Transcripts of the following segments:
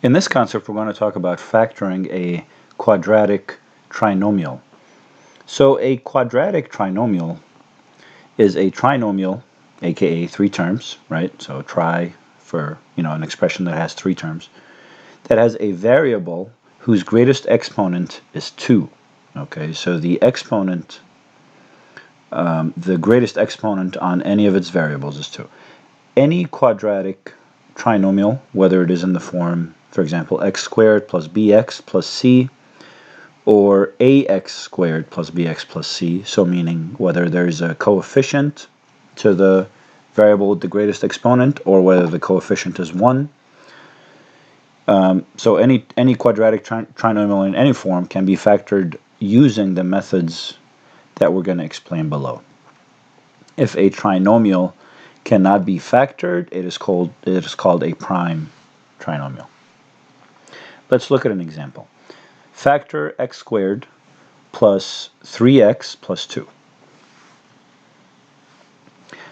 In this concept, we're going to talk about factoring a quadratic trinomial. So a quadratic trinomial is a trinomial, aka three terms, right? So tri for, an expression that has three terms, that has a variable whose greatest exponent is 2. Okay, so the exponent, the greatest exponent on any of its variables is 2. Any quadratic trinomial, whether it is in the form, for example, x squared plus bx plus c, or ax squared plus bx plus c, so meaning whether there's a coefficient to the variable with the greatest exponent or whether the coefficient is 1. So any quadratic trinomial in any form can be factored using the methods that we're going to explain below. If a trinomial cannot be factored, it is called a prime trinomial. Let's look at an example. Factor x squared plus 3x plus 2.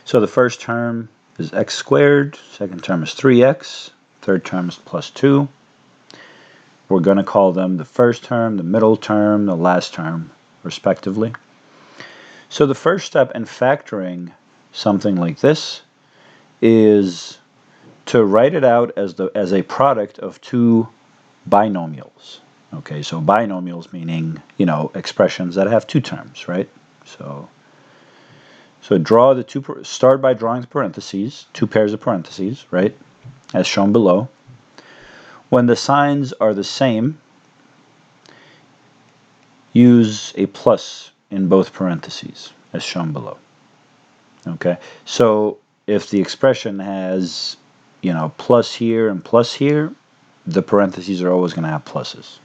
So the first term is x squared, second term is 3x, third term is plus 2. We're going to call them the first term, the middle term, the last term, respectively. So the first step in factoring something like this is to write it out as a product of two binomials. Okay, so binomials meaning, expressions that have two terms, right? So draw start by drawing the parentheses, two pairs of parentheses, right? As shown below. When the signs are the same, use a plus in both parentheses, as shown below. Okay, so if the expression has, plus here and plus here, the parentheses are always going to have pluses.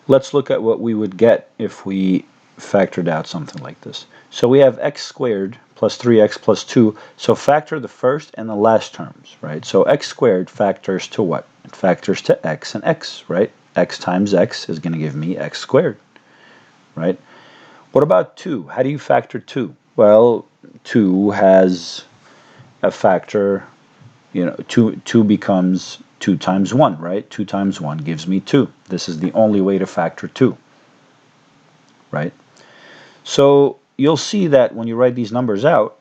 Let's look at what we would get if we factored out something like this. So we have x squared plus 3x plus 2. So factor the first and the last terms, right? So x squared factors to what? It factors to x and x, right? X times x is going to give me x squared, right? What about 2? How do you factor 2? Well, 2 has a factor, 2 becomes 2 times 1, right? 2 times 1 gives me 2. This is the only way to factor 2, right? So you'll see that when you write these numbers out,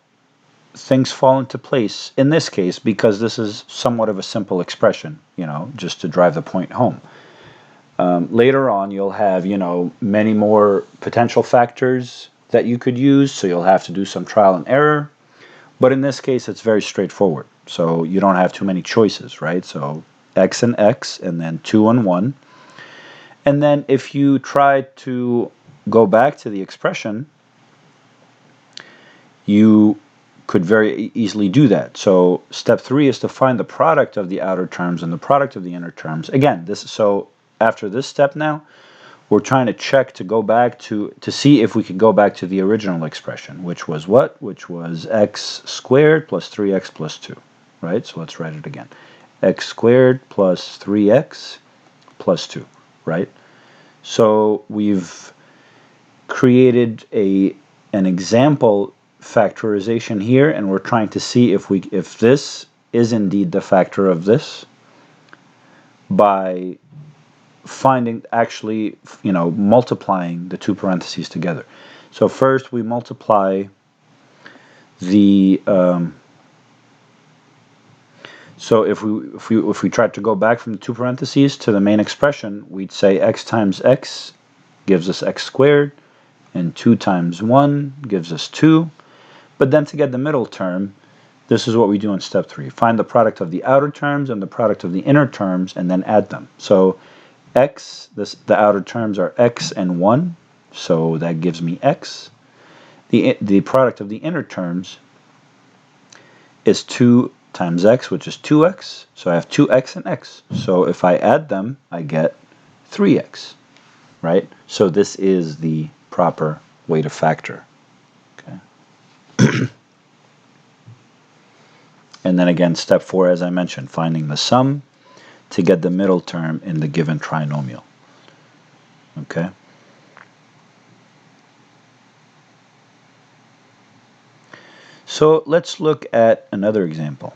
things fall into place in this case because this is somewhat of a simple expression, just to drive the point home. Later on, you'll have, many more potential factors that you could use, so you'll have to do some trial and error. But in this case, it's very straightforward. So you don't have too many choices, right? So x and x, and then 2 and 1. And then if you try to go back to the expression, you could very easily do that. So step 3 is to find the product of the outer terms and the product of the inner terms. Again, after this step now, we're trying to check to go back to see if we can go back to the original expression, which was what? Which was x squared plus 3x plus 2, right? So let's write it again. X squared plus 3x plus 2, right? So we've created an example factorization here, and we're trying to see if this is indeed the factor of this by multiplying the two parentheses together. So first we multiply the so if we tried to go back from the two parentheses to the main expression, we'd say x times x gives us x squared, and 2 times 1 gives us 2. But then to get the middle term, this is what we do in step 3. Find the product of the outer terms and the product of the inner terms, and then add them. So the outer terms are x and 1, so that gives me x. The product of the inner terms is 2 times x, which is 2x, so I have 2x and x. So if I add them, I get 3x, right? So this is the proper way to factor. Okay. And then again, step 4, as I mentioned, finding the sum to get the middle term in the given trinomial. Okay. So let's look at another example.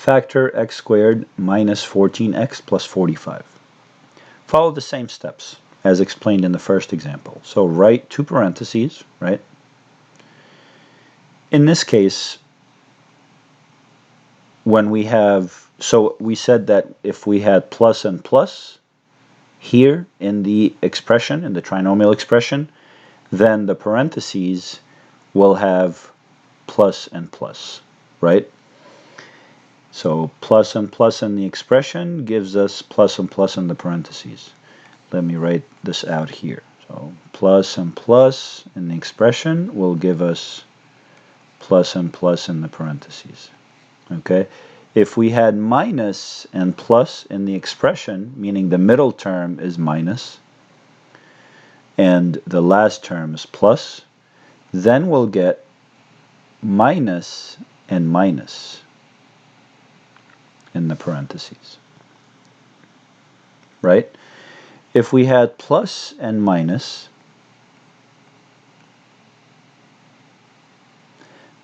factor x squared minus 14x plus 45. Follow the same steps as explained in the first example. So write two parentheses, right? In this case, when we have, so we said that if we had plus and plus here in the expression, in the trinomial expression, then the parentheses will have plus and plus, right? So plus and plus in the expression gives us plus and plus in the parentheses. Let me write this out here. So plus and plus in the expression will give us plus and plus in the parentheses. Okay? If we had minus and plus in the expression, meaning the middle term is minus and the last term is plus, then we'll get minus and minus in the parentheses. Right? If we had plus and minus,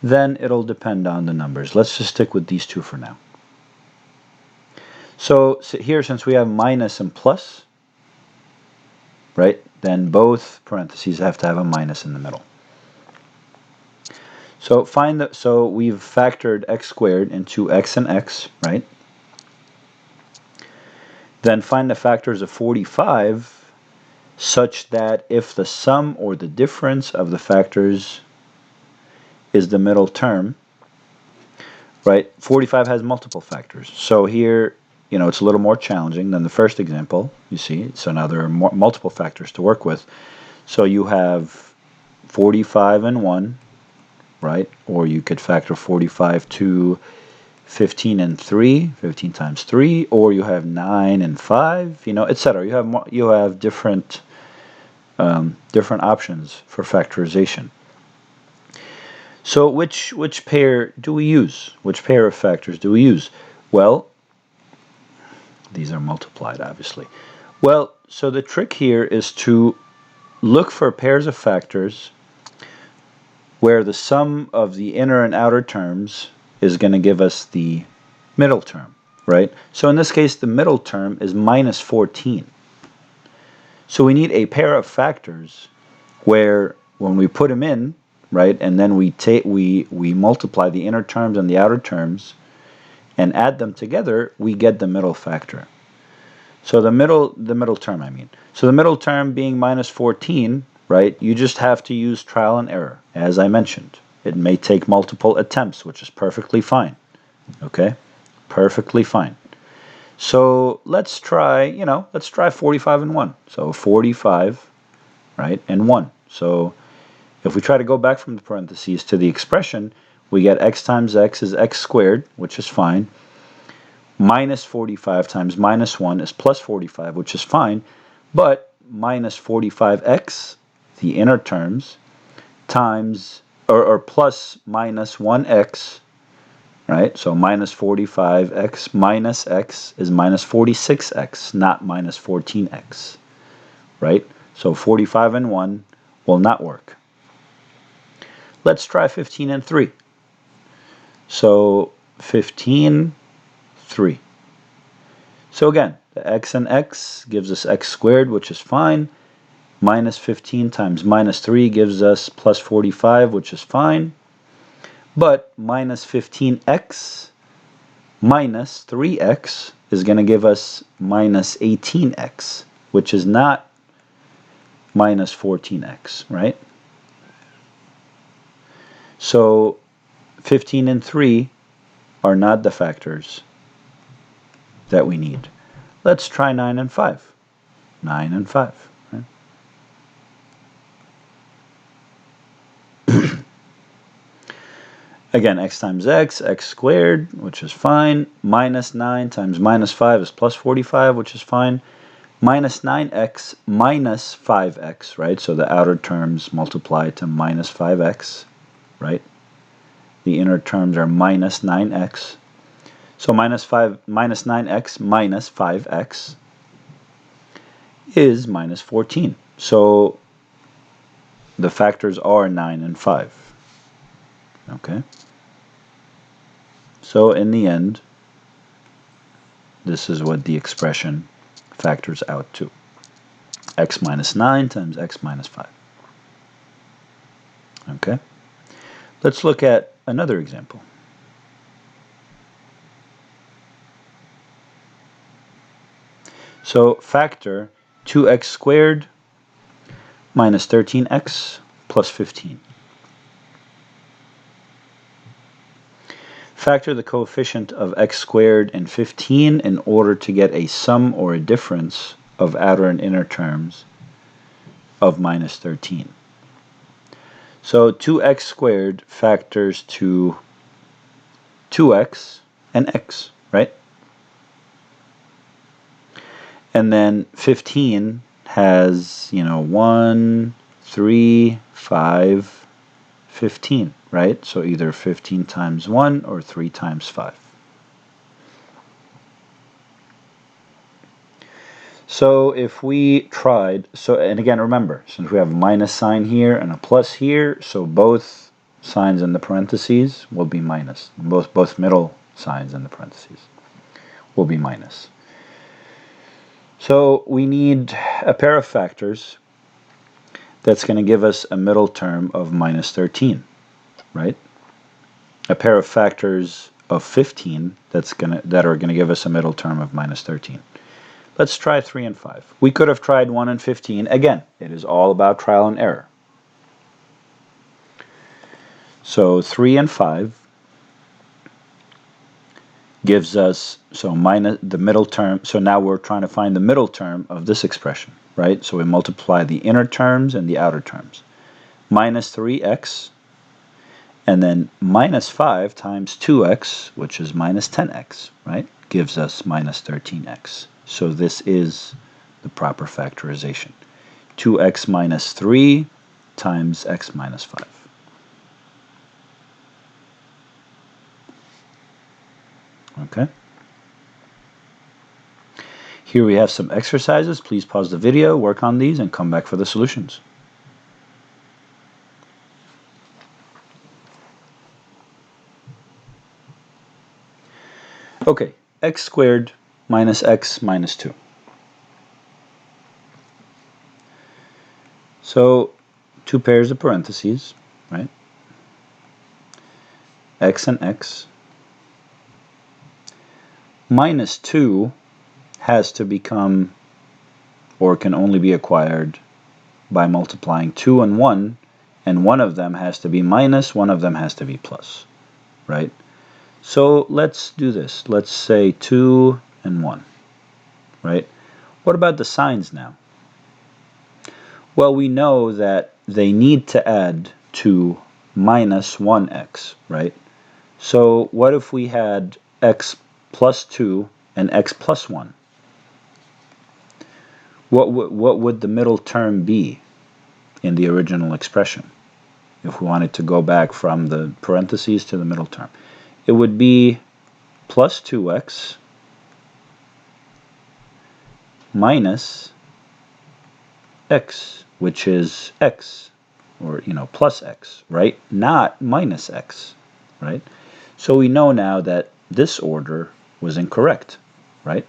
then it'll depend on the numbers. Let's just stick with these two for now. So here, since we have minus and plus, right, then both parentheses have to have a minus in the middle. So so we've factored x squared into x and x, right? Then find the factors of 45 such that if the sum or the difference of the factors is the middle term, right? 45 has multiple factors. So here, you know, it's a little more challenging than the first example, you see. So now there are multiple factors to work with. So you have 45 and 1, right? Or you could factor 45 to 15 and 3, 15 times 3, or you have 9 and 5, you know, etc. You have different options for factorization. So which pair do we use? Which pair of factors do we use? Well, these are multiplied, obviously. Well, so the trick here is to look for pairs of factors where the sum of the inner and outer terms is going to give us the middle term, right? So in this case, the middle term is minus 14. So we need a pair of factors where when we put them in, right, and then we multiply the inner terms and the outer terms and add them together, we get the middle factor. So the middle term, I mean. So the middle term being minus 14, right, you just have to use trial and error, as I mentioned. It may take multiple attempts, which is perfectly fine. Okay? Perfectly fine. So let's try, let's try 45 and 1. So 45, right, and 1. So if we try to go back from the parentheses to the expression, we get x times x is x squared, which is fine. Minus 45 times minus 1 is plus 45, which is fine. But minus 45x, the inner terms, times, or plus minus 1x, right? So minus 45x minus x is minus 46x, not minus 14x, right? So 45 and 1 will not work. Let's try 15 and 3. So 15, 3. So again, the x and x gives us x squared, which is fine. Minus 15 times minus 3 gives us plus 45, which is fine. But minus 15x minus 3x is going to give us minus 18x, which is not minus 14x, right? So 15 and 3 are not the factors that we need. Let's try 9 and 5. 9 and 5. Right? Again, x times x squared, which is fine. Minus 9 times minus 5 is plus 45, which is fine. Minus 9x minus 5x, right? So the outer terms multiply to minus 5x, right? The inner terms are minus 9x. So minus 9x minus 5x is minus 14. So the factors are 9 and 5. Okay? So in the end, this is what the expression factors out to. X minus 9 times x minus 5. Okay? Let's look at another example. So factor 2x squared minus 13x plus 15. Factor the coefficient of x squared and 15 in order to get a sum or a difference of outer and inner terms of minus 13. So 2x squared factors to 2x and x, right? And then 15 has, 1, 3, 5, 15, right? So either 15 times 1 or 3 times 5. So if we tried, and again remember, since we have a minus sign here and a plus here, so both signs in the parentheses will be minus. Both middle signs in the parentheses will be minus. So we need a pair of factors that's going to give us a middle term of minus 13, right? A pair of factors of 15 that are going to give us a middle term of minus 13. Let's try 3 and 5. We could have tried 1 and 15. Again, it is all about trial and error. So 3 and 5 gives us, minus the middle term. So now we're trying to find the middle term of this expression, right? So we multiply the inner terms and the outer terms. Minus 3x, and then minus 5 times 2x, which is minus 10x, right? Gives us minus 13x. So this is the proper factorization. 2x minus 3 times x minus 5. Okay. Here we have some exercises. Please pause the video, work on these, and come back for the solutions. Okay, x squared minus x minus 2. So, two pairs of parentheses, right? X and x. Minus 2 has to become, or can only be acquired by multiplying 2 and 1, and one of them has to be minus, one of them has to be plus, right? So let's do this. Let's say 2 and 1, right? What about the signs now? Well, we know that they need to add to minus 1x, right? So what if we had x plus 2 and x plus 1? What would the middle term be in the original expression if we wanted to go back from the parentheses to the middle term? It would be plus 2x minus x, which is x, or plus x, right? Not minus x, right? So we know now that this order was incorrect, right?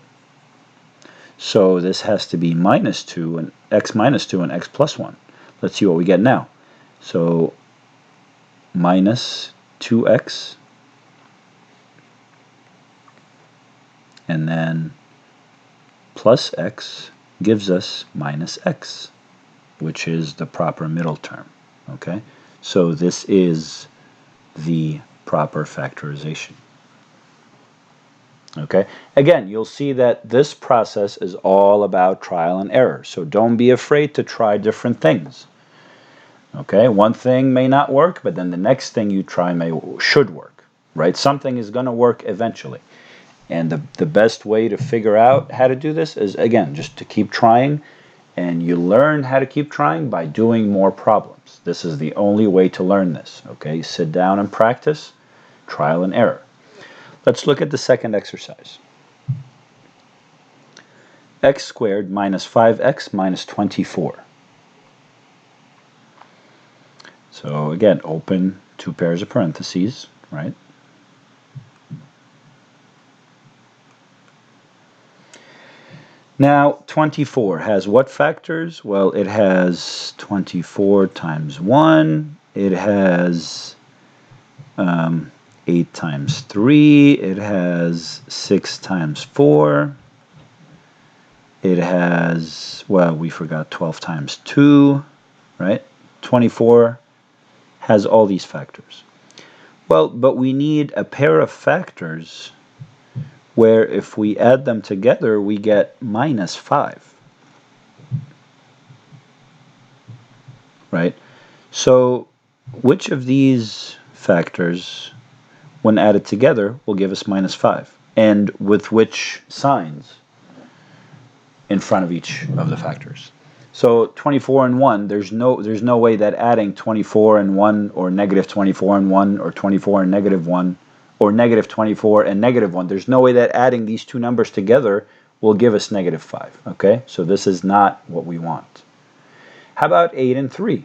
So this has to be minus 2 and x minus 2 and x plus 1. Let's see what we get now. So minus 2x, and then plus x gives us minus x, which is the proper middle term. Okay, so this is the proper factorization. Okay, again, you'll see that this process is all about trial and error, so don't be afraid to try different things. Okay, one thing may not work, but then the next thing you try should work, right? Something is going to work eventually. And the best way to figure out how to do this is, again, just to keep trying, and you learn how to keep trying by doing more problems. This is the only way to learn this, okay? Sit down and practice, trial and error. Let's look at the second exercise. X squared minus 5x minus 24. So again, open two pairs of parentheses, right? Now, 24 has what factors? Well, it has 24 times 1. It has 8 times 3. It has 6 times 4. It has, well, we forgot 12 times 2, right? 24 has all these factors. Well, but we need a pair of factors where if we add them together, we get minus 5. Right? So which of these factors, when added together, will give us minus 5? And with which signs in front of each of the factors? So 24 and 1, there's no way that adding 24 and 1 or negative 24 and 1 or 24 and negative 1 or negative 24 and negative 1, there's no way that adding these two numbers together will give us negative 5. Okay, so this is not what we want. How about 8 and 3?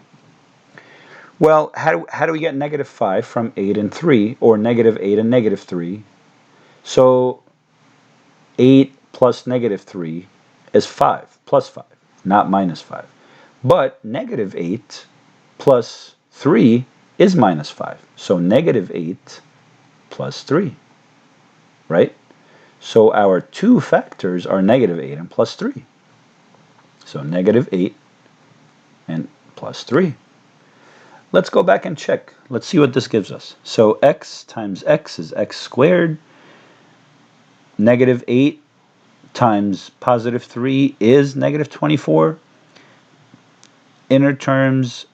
Well, how do we get negative 5 from 8 and 3, or negative 8 and negative 3? So 8 plus negative 3 is 5, plus 5, not minus 5. But negative 8 plus 3 is minus 5. So negative 8 plus 3, right? So our two factors are negative 8 and plus 3. So negative 8 and plus 3. Let's go back and check. Let's see what this gives us. So x times x is x squared. Negative 8 times positive 3 is negative 24. Inner terms,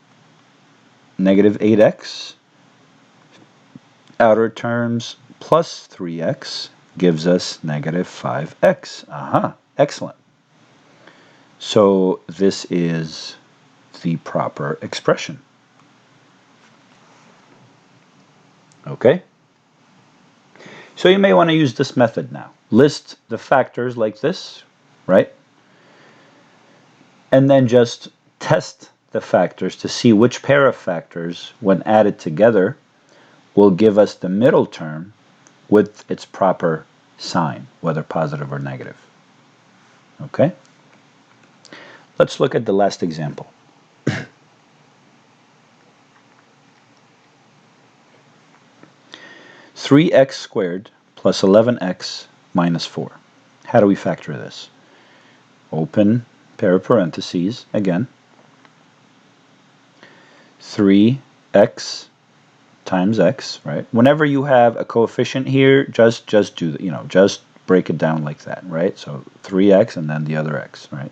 negative 8x. Outer terms, plus 3x gives us negative 5x. Aha, excellent. So this is the proper expression. Okay? So you may want to use this method now. List the factors like this, right? And then just test the factors to see which pair of factors, when added together, will give us the middle term with its proper sign, whether positive or negative. Okay? Let's look at the last example. 3x squared plus 11x minus 4. How do we factor this? Open pair of parentheses again. 3x times x, right? Whenever you have a coefficient here, just do, just break it down like that, right? So 3x and then the other x, right?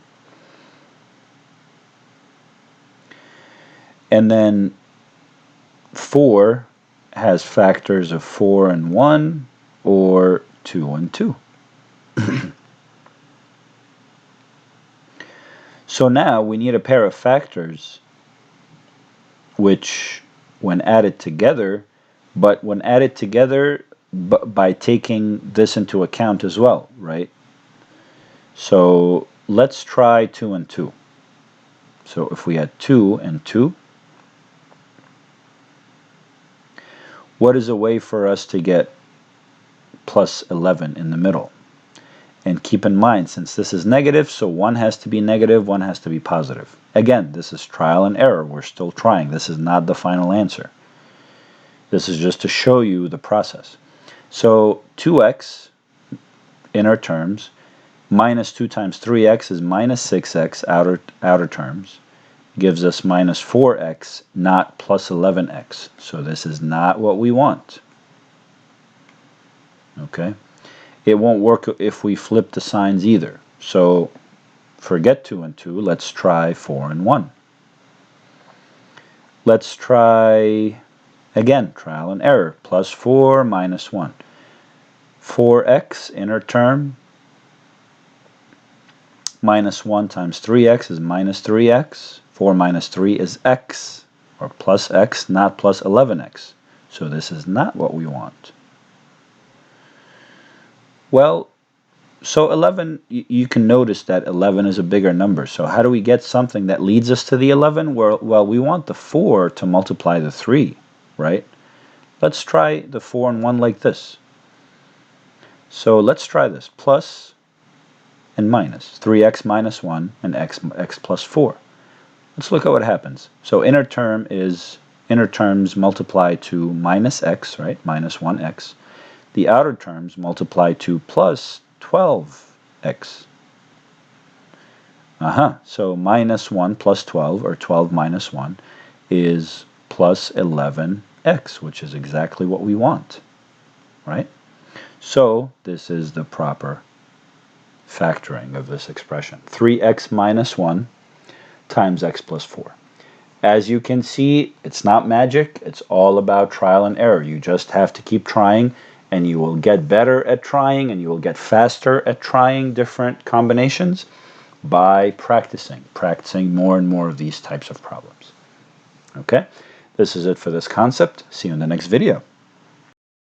And then 4 has factors of 4 and 1 or 2 and 2. So now we need a pair of factors which, when added together, but when added together by taking this into account as well, right? So let's try 2 and 2. So if we had 2 and 2, what is a way for us to get plus 11 in the middle? And keep in mind, since this is negative, so one has to be negative, one has to be positive. Again, this is trial and error. We're still trying. This is not the final answer. This is just to show you the process. So 2x, inner terms, minus 2 times 3x is minus 6x, outer terms, gives us minus 4x, not plus 11x. So this is not what we want. Okay? It won't work if we flip the signs either. So forget 2 and 2. Let's try 4 and 1. Let's try, again, trial and error. Plus 4 minus 1. 4x, inner term, minus 1 times 3x is minus 3x. 4 minus 3 is x, or plus x, not plus 11x. So this is not what we want. Well, so 11, you can notice that 11 is a bigger number. So how do we get something that leads us to the 11? Well, we want the 4 to multiply the 3, right? Let's try the 4 and 1 like this. So let's try this. Plus and minus. 3x minus 1 and x plus 4. Let's look at what happens. So inner terms multiply to minus x, right? Minus 1x. The outer terms multiply to plus 12x. So minus 1 plus 12, or 12 minus 1, is plus 11x, which is exactly what we want, right? So this is the proper factoring of this expression. 3x minus 1 times x plus 4. As you can see, it's not magic. It's all about trial and error. You just have to keep trying, and you will get better at trying, and you will get faster at trying different combinations by practicing more and more of these types of problems. Okay, this is it for this concept. See you in the next video.